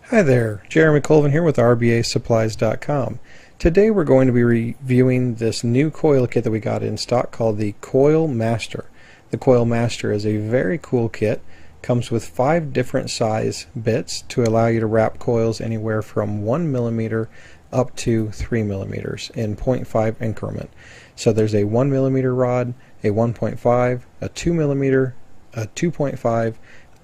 Hi there, Jeremy Colvin here with rbasupplies.com. Today we're going to be reviewing this new coil kit that we got in stock called the Coil Master. The Coil Master is a very cool kit. Comes with 5 different size bits to allow you to wrap coils anywhere from 1 millimeter up to 3 millimeters in 0.5 increment. So there's a 1 millimeter rod, a 1.5, a 2 millimeter, a 2.5,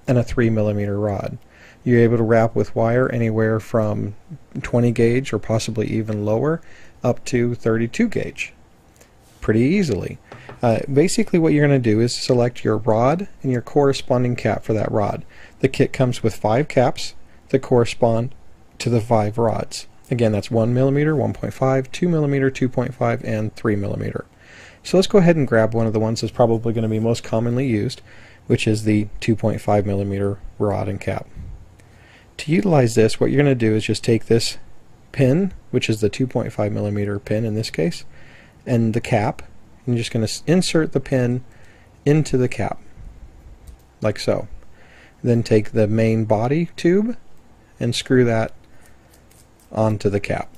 and a 3 millimeter rod. You're able to wrap with wire anywhere from 20 gauge or possibly even lower up to 32 gauge pretty easily. Basically what you're going to do is select your rod and your corresponding cap for that rod. The kit comes with 5 caps that correspond to the 5 rods. Again, that's 1 millimeter, 1.5, 2 millimeter, 2.5, and 3 millimeter. So let's go ahead and grab one of the ones that's probably going to be most commonly used, which is the 2.5 millimeter rod and cap. To utilize this, what you're going to do is just take this pin, which is the 2.5 millimeter pin in this case, and the cap, and you're just going to insert the pin into the cap, like so. Then take the main body tube and screw that onto the cap.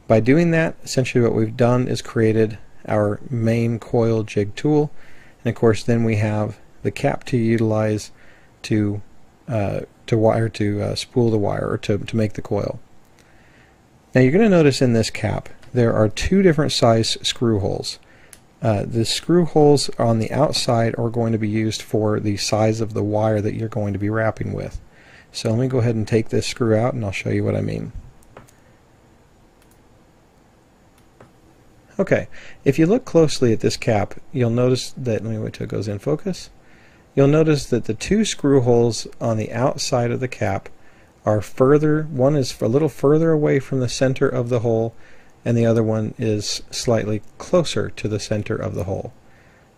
By doing that, essentially what we've done is created our main coil jig tool, and of course then we have the cap to utilize to spool the wire or to make the coil. Now you're going to notice in this cap there are 2 different size screw holes. The screw holes on the outside are going to be used for the size of the wire that you're going to be wrapping with. So let me go ahead and take this screw out and I'll show you what I mean. Okay, if you look closely at this cap, you'll notice that, let me wait till it goes in focus. You'll notice that the 2 screw holes on the outside of the cap are further, one is a little further away from the center of the hole and the other one is slightly closer to the center of the hole.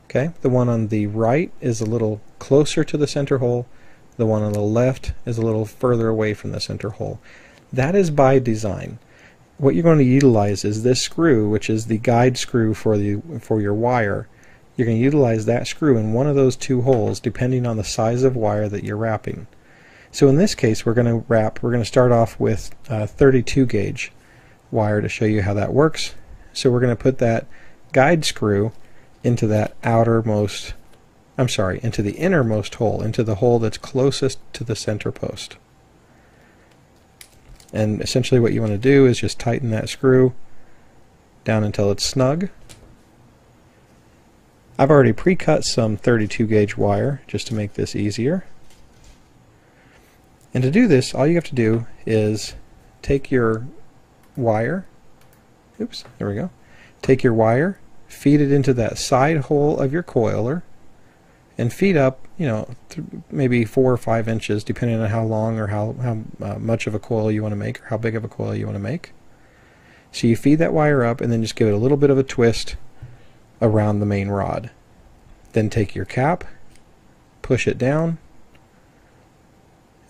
Okay, the one on the right is a little closer to the center hole, the one on the left is a little further away from the center hole. That is by design. What you're going to utilize is this screw, which is the guide screw for your wire. You're going to utilize that screw in one of those 2 holes depending on the size of wire that you're wrapping. So in this case we're going to start off with 32 gauge wire to show you how that works. So we're going to put that guide screw into that into the innermost hole, into the hole that's closest to the center post. And essentially what you want to do is just tighten that screw down until it's snug. I've already pre-cut some 32 gauge wire just to make this easier. And to do this, all you have to do is take your wire, there we go, take your wire, feed it into that side hole of your coiler, and feed up, maybe 4 or 5 inches depending on how long or how much of a coil you want to make or how big of a coil you want to make. So you feed that wire up and then just give it a little bit of a twist around the main rod. Then take your cap, push it down,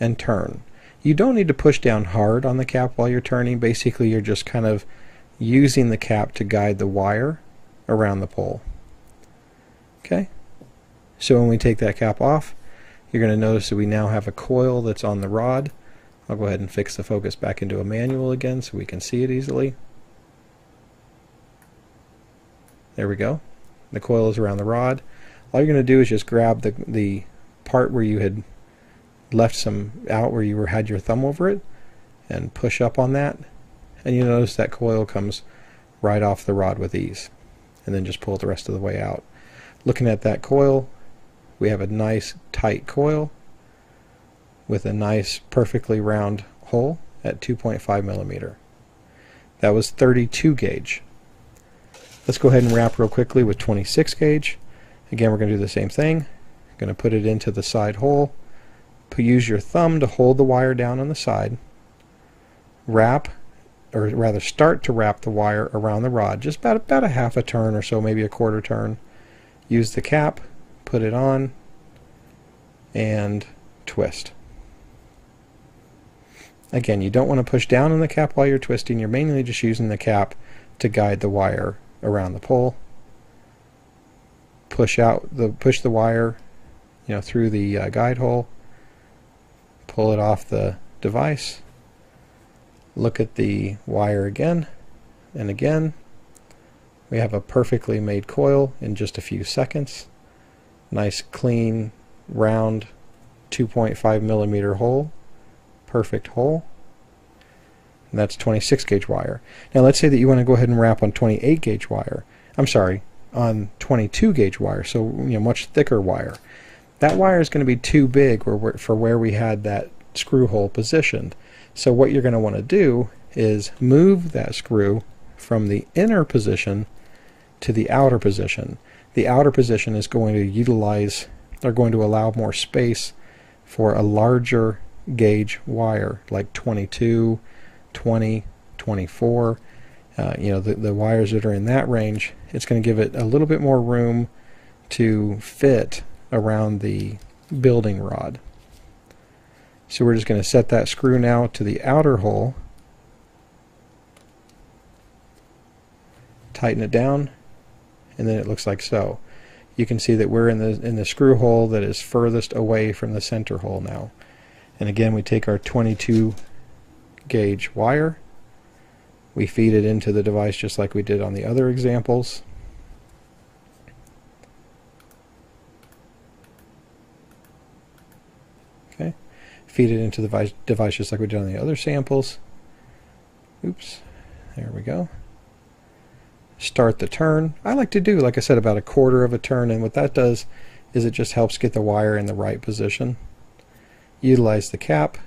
and turn. You don't need to push down hard on the cap while you're turning. Basically you're just kind of using the cap to guide the wire around the pole. Okay? So when we take that cap off, you're going to notice that we now have a coil that's on the rod. I'll go ahead and fix the focus back into a manual again so we can see it easily. There we go. The coil is around the rod. All you're going to do is just grab the part where you had left some out, where you had your thumb over it, and push up on that, and you notice that coil comes right off the rod with ease, and then just pull it the rest of the way out. Looking at that coil, we have a nice tight coil with a nice perfectly round hole at 2.5 millimeter. That was 32 gauge. Let's go ahead and wrap real quickly with 26 gauge. Again, we're going to do the same thing. Going to put it into the side hole. Use your thumb to hold the wire down on the side. Wrap, or rather start to wrap the wire around the rod, just about a half a turn or so, maybe a quarter turn. Use the cap, put it on, and twist. Again, you don't want to push down on the cap while you're twisting. You're mainly just using the cap to guide the wire around the pole. Push the wire, through the guide hole. Pull it off the device, look at the wire again and again. We have a perfectly made coil in just a few seconds. Nice, clean, round 2.5 millimeter hole. Perfect hole. And that's 26 gauge wire. Now let's say that you want to go ahead and wrap on 28 gauge wire. I'm sorry, on 22 gauge wire, so much thicker wire. That wire is going to be too big for where we had that screw hole positioned. So what you're going to want to do is move that screw from the inner position to the outer position. The outer position is going to allow more space for a larger gauge wire, like 22, 20, 24. The wires that are in that range, it's going to give it a little bit more room to fit around the building rod. So we're just going to set that screw now to the outer hole, tighten it down, and then it looks like so. You can see that we're in the screw hole that is furthest away from the center hole now. And again, we take our 22 gauge wire, we feed it into the device just like we did on the other examples. Okay, feed it into the device just like we did on the other samples. Oops, there we go. Start the turn. I like to do, like I said, about a quarter of a turn, and what that does is it just helps get the wire in the right position. Utilize the cap,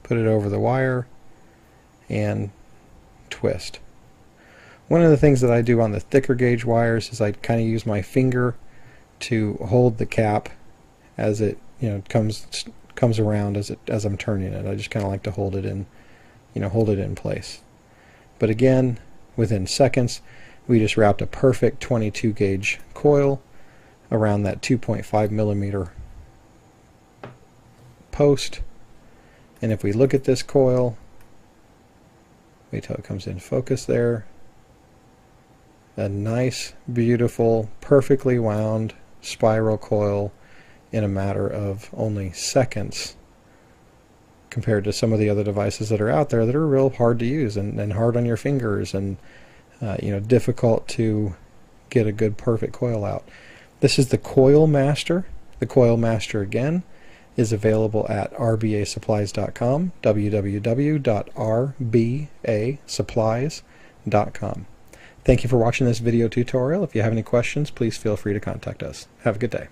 put it over the wire, and twist. One of the things that I do on the thicker gauge wires is I kind of use my finger to hold the cap as it comes around as I'm turning it. I just kind of like to hold it in place. But again, within seconds, we just wrapped a perfect 22 gauge coil around that 2.5 millimeter post. And if we look at this coil, wait till it comes in focus there, a nice, beautiful, perfectly wound spiral coil in a matter of only seconds, compared to some of the other devices that are out there that are real hard to use and hard on your fingers and difficult to get a good perfect coil out. This is the Coil Master. The Coil Master, again, is available at rbasupplies.com, www.rbasupplies.com. Thank you for watching this video tutorial. If you have any questions, please feel free to contact us. Have a good day.